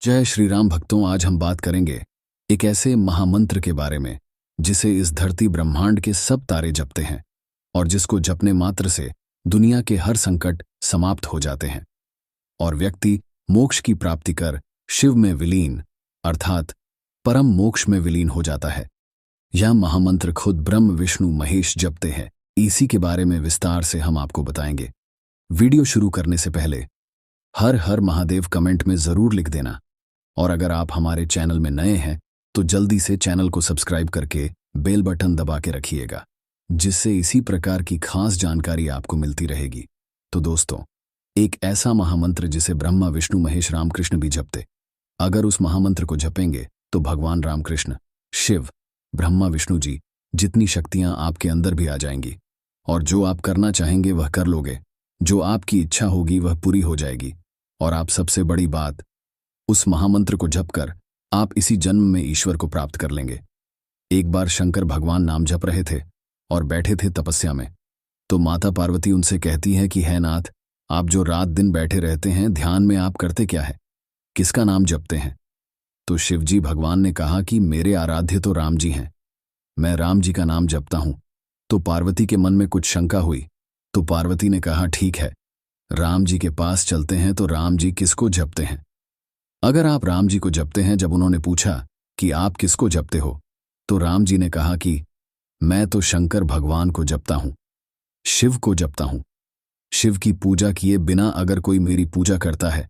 जय श्री राम भक्तों, आज हम बात करेंगे एक ऐसे महामंत्र के बारे में जिसे इस धरती ब्रह्मांड के सब तारे जपते हैं और जिसको जपने मात्र से दुनिया के हर संकट समाप्त हो जाते हैं और व्यक्ति मोक्ष की प्राप्ति कर शिव में विलीन अर्थात परम मोक्ष में विलीन हो जाता है। यह महामंत्र खुद ब्रह्म विष्णु महेश जपते हैं। इसी के बारे में विस्तार से हम आपको बताएंगे। वीडियो शुरू करने से पहले हर हर महादेव कमेंट में जरूर लिख देना और अगर आप हमारे चैनल में नए हैं तो जल्दी से चैनल को सब्सक्राइब करके बेल बटन दबा के रखिएगा, जिससे इसी प्रकार की खास जानकारी आपको मिलती रहेगी। तो दोस्तों, एक ऐसा महामंत्र जिसे ब्रह्मा विष्णु महेश रामकृष्ण भी जपते। अगर उस महामंत्र को जपेंगे तो भगवान रामकृष्ण, शिव, ब्रह्मा विष्णु जी जितनी शक्तियां आपके अंदर भी आ जाएंगी और जो आप करना चाहेंगे वह कर लोगे। जो आपकी इच्छा होगी वह पूरी हो जाएगी और आप सबसे बड़ी बात, उस महामंत्र को जपकर आप इसी जन्म में ईश्वर को प्राप्त कर लेंगे। एक बार शंकर भगवान नाम जप रहे थे और बैठे थे तपस्या में, तो माता पार्वती उनसे कहती है कि है नाथ, आप जो रात दिन बैठे रहते हैं ध्यान में आप करते क्या है, किसका नाम जपते हैं? तो शिवजी भगवान ने कहा कि मेरे आराध्य तो राम जी हैं, मैं राम जी का नाम जपता हूं। तो पार्वती के मन में कुछ शंका हुई, तो पार्वती ने कहा ठीक है, राम जी के पास चलते हैं। तो राम जी किसको जपते हैं? अगर आप राम जी को जपते हैं, जब उन्होंने पूछा कि आप किसको जपते हो, तो राम जी ने कहा कि मैं तो शंकर भगवान को जपता हूं, शिव को जपता हूं। शिव की पूजा किए बिना अगर कोई मेरी पूजा करता है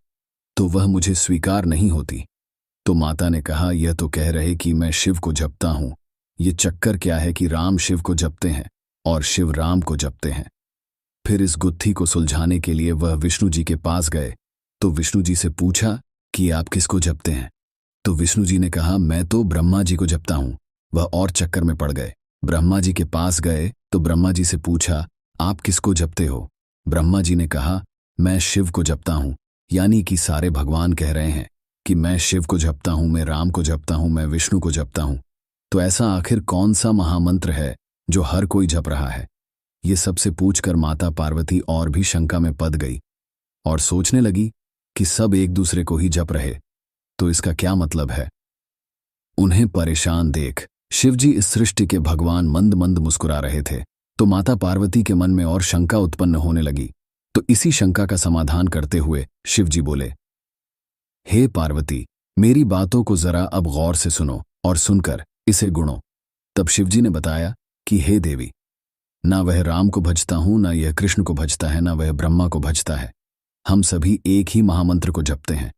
तो वह मुझे स्वीकार नहीं होती। तो माता ने कहा यह तो कह रहे कि मैं शिव को जपता हूं, ये चक्कर क्या है कि राम शिव को जपते हैं और शिव राम को जपते हैं। फिर इस गुत्थी को सुलझाने के लिए वह विष्णु जी के पास गए। तो विष्णु जी से पूछा कि आप किसको जपते हैं? तो विष्णु जी ने कहा मैं तो ब्रह्मा जी को जपता हूं। वह और चक्कर में पड़ गए। ब्रह्मा जी के पास गए तो ब्रह्मा जी से पूछा आप किसको जपते हो? ब्रह्मा जी ने कहा मैं शिव को जपता हूं। यानी कि सारे भगवान कह रहे हैं कि मैं शिव को जपता हूं, मैं राम को जपता हूं, मैं विष्णु को जपता हूं। तो ऐसा आखिर कौन सा महामंत्र है जो हर कोई जप रहा है? ये सबसे पूछकर माता पार्वती और भी शंका में पड़ गई और सोचने लगी कि सब एक दूसरे को ही जप रहे, तो इसका क्या मतलब है? उन्हें परेशान देख शिवजी इस सृष्टि के भगवान मंद मंद मुस्कुरा रहे थे। तो माता पार्वती के मन में और शंका उत्पन्न होने लगी। तो इसी शंका का समाधान करते हुए शिवजी बोले, हे पार्वती, मेरी बातों को जरा अब गौर से सुनो और सुनकर इसे गुणो। तब शिवजी ने बताया कि हे देवी, ना वह राम को भजता हूं, ना यह कृष्ण को भजता है, ना वह ब्रह्मा को भजता है। हम सभी एक ही महामंत्र को जपते हैं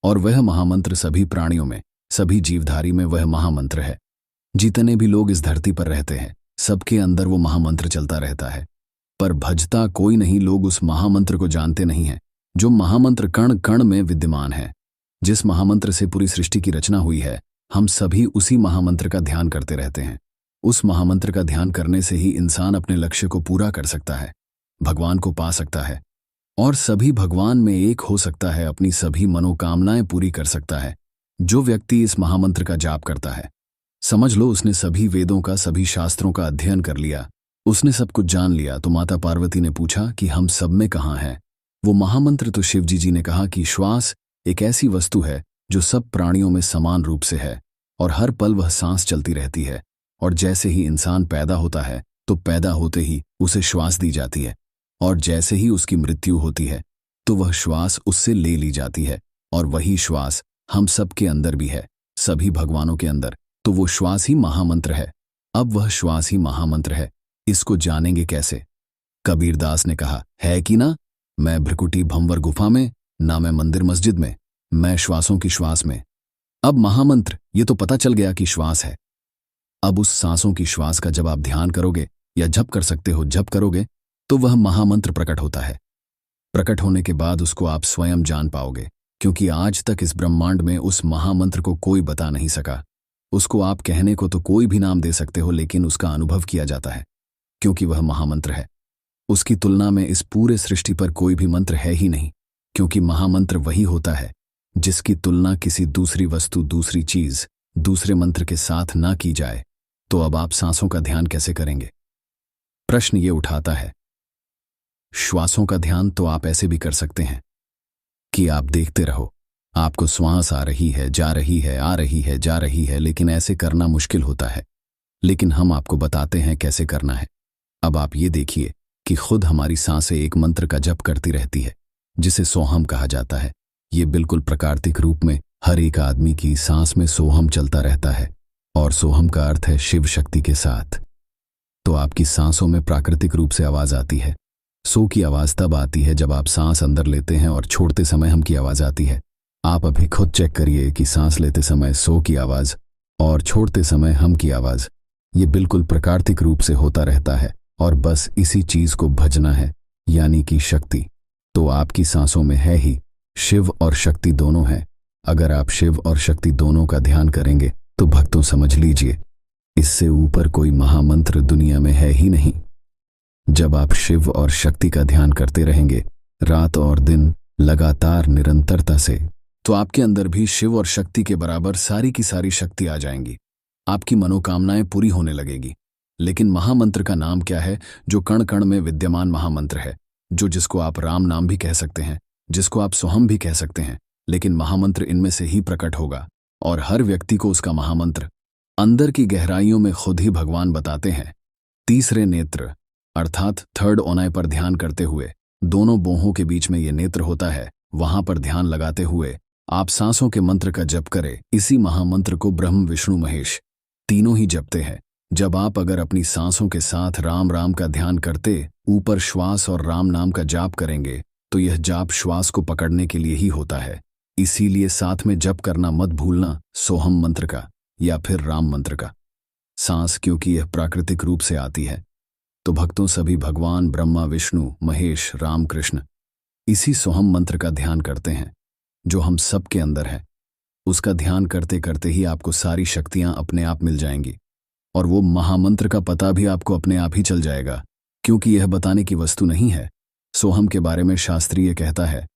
और वह महामंत्र सभी प्राणियों में, सभी जीवधारी में वह महामंत्र है। जितने भी लोग इस धरती पर रहते हैं सबके अंदर वो महामंत्र चलता रहता है, पर भजता कोई नहीं। लोग उस महामंत्र को जानते नहीं हैं जो महामंत्र कण कण में विद्यमान है। जिस महामंत्र से पूरी सृष्टि की रचना हुई है, हम सभी उसी महामंत्र का ध्यान करते रहते हैं। उस महामंत्र का ध्यान करने से ही इंसान अपने लक्ष्य को पूरा कर सकता है, भगवान को पा सकता है और सभी भगवान में एक हो सकता है, अपनी सभी मनोकामनाएं पूरी कर सकता है। जो व्यक्ति इस महामंत्र का जाप करता है, समझ लो उसने सभी वेदों का, सभी शास्त्रों का अध्ययन कर लिया, उसने सब कुछ जान लिया। तो माता पार्वती ने पूछा कि हम सब में कहाँ है वो महामंत्र? तो शिवजी जी ने कहा कि श्वास एक ऐसी वस्तु है जो सब प्राणियों में समान रूप से है और हर पल वह सांस चलती रहती है। और जैसे ही इंसान पैदा होता है तो पैदा होते ही उसे श्वास दी जाती है और जैसे ही उसकी मृत्यु होती है तो वह श्वास उससे ले ली जाती है। और वही श्वास हम सब के अंदर भी है, सभी भगवानों के अंदर। तो वो श्वास ही महामंत्र है। अब वह श्वास ही महामंत्र है, इसको जानेंगे कैसे? कबीरदास ने कहा है कि ना, मैं भ्रकुटी भंवर गुफा में, ना मैं मंदिर मस्जिद में, मैं श्वासों की श्वास में। अब महामंत्र ये तो पता चल गया कि श्वास है। अब उस सांसों की श्वास का जब आप ध्यान करोगे या जप कर सकते हो, जप करोगे तो वह महामंत्र प्रकट होता है। प्रकट होने के बाद उसको आप स्वयं जान पाओगे, क्योंकि आज तक इस ब्रह्मांड में उस महामंत्र को कोई बता नहीं सका। उसको आप कहने को तो कोई भी नाम दे सकते हो, लेकिन उसका अनुभव किया जाता है क्योंकि वह महामंत्र है। उसकी तुलना में इस पूरे सृष्टि पर कोई भी मंत्र है ही नहीं, क्योंकि महामंत्र वही होता है जिसकी तुलना किसी दूसरी वस्तु, दूसरी चीज, दूसरे मंत्र के साथ ना की जाए। तो अब आप सांसों का ध्यान कैसे करेंगे? प्रश्न ये उठाता है। श्वासों का ध्यान तो आप ऐसे भी कर सकते हैं कि आप देखते रहो आपको श्वास आ रही है, जा रही है, आ रही है, जा रही है, लेकिन ऐसे करना मुश्किल होता है। लेकिन हम आपको बताते हैं कैसे करना है। अब आप ये देखिए कि खुद हमारी सांसें एक मंत्र का जप करती रहती है, जिसे सोहम कहा जाता है। ये बिल्कुल प्राकृतिक रूप में हर एक आदमी की सांस में सोहम चलता रहता है, और सोहम का अर्थ है शिव शक्ति के साथ। तो आपकी सांसों में प्राकृतिक रूप से आवाज आती है। सो की आवाज तब आती है जब आप सांस अंदर लेते हैं और छोड़ते समय हम की आवाज आती है। आप अभी खुद चेक करिए कि सांस लेते समय सो की आवाज और छोड़ते समय हम की आवाज, ये बिल्कुल प्राकृतिक रूप से होता रहता है, और बस इसी चीज को भजना है, यानी कि शक्ति। तो आपकी सांसों में है ही शिव और शक्ति दोनों है। अगर आप शिव और शक्ति दोनों का ध्यान करेंगे तो भक्तों समझ लीजिए, इससे ऊपर कोई महामंत्र दुनिया में है ही नहीं। जब आप शिव और शक्ति का ध्यान करते रहेंगे रात और दिन लगातार निरंतरता से, तो आपके अंदर भी शिव और शक्ति के बराबर सारी की सारी शक्ति आ जाएंगी। आपकी मनोकामनाएं पूरी होने लगेगी। लेकिन महामंत्र का नाम क्या है, जो कण कण में विद्यमान महामंत्र है, जिसको आप राम नाम भी कह सकते हैं, जिसको आप सोहम भी कह सकते हैं। लेकिन महामंत्र इनमें से ही प्रकट होगा, और हर व्यक्ति को उसका महामंत्र अंदर की गहराइयों में खुद ही भगवान बताते हैं। तीसरे नेत्र अर्थात थर्ड ओनाय पर ध्यान करते हुए, दोनों बोहों के बीच में ये नेत्र होता है, वहां पर ध्यान लगाते हुए आप सांसों के मंत्र का जप करें। इसी महामंत्र को ब्रह्म विष्णु महेश तीनों ही जपते हैं। जब आप अगर अपनी सांसों के साथ राम राम का ध्यान करते ऊपर श्वास और राम नाम का जाप करेंगे, तो यह जाप श्वास को पकड़ने के लिए ही होता है। इसीलिए साथ में जप करना मत भूलना, सोहम मंत्र का या फिर राम मंत्र का। सांस क्योंकि यह प्राकृतिक रूप से आती है, तो भक्तों सभी भगवान ब्रह्मा विष्णु महेश राम कृष्ण इसी सोहम मंत्र का ध्यान करते हैं, जो हम सबके अंदर है। उसका ध्यान करते करते ही आपको सारी शक्तियां अपने आप मिल जाएंगी, और वो महामंत्र का पता भी आपको अपने आप ही चल जाएगा, क्योंकि यह बताने की वस्तु नहीं है। सोहम के बारे में शास्त्रीय कहता है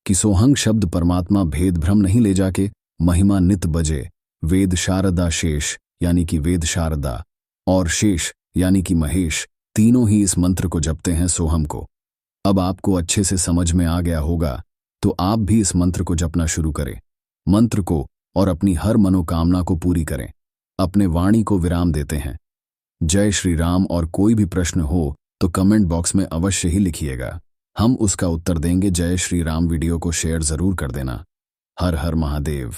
कि सोहंग शब्द परमात्मा भेद भ्रम नहीं ले जाके महिमा नित बजे, वेद शारदा शेष यानी कि वेद शारदा और शेष यानी कि महेश तीनों ही इस मंत्र को जपते हैं, सोहम को। अब आपको अच्छे से समझ में आ गया होगा, तो आप भी इस मंत्र को जपना शुरू करें, मंत्र को, और अपनी हर मनोकामना को पूरी करें। अपने वाणी को विराम देते हैं। जय श्री राम। और कोई भी प्रश्न हो तो कमेंट बॉक्स में अवश्य ही लिखिएगा, हम उसका उत्तर देंगे। जय श्री राम। वीडियो को शेयर जरूर कर देना। हर हर महादेव।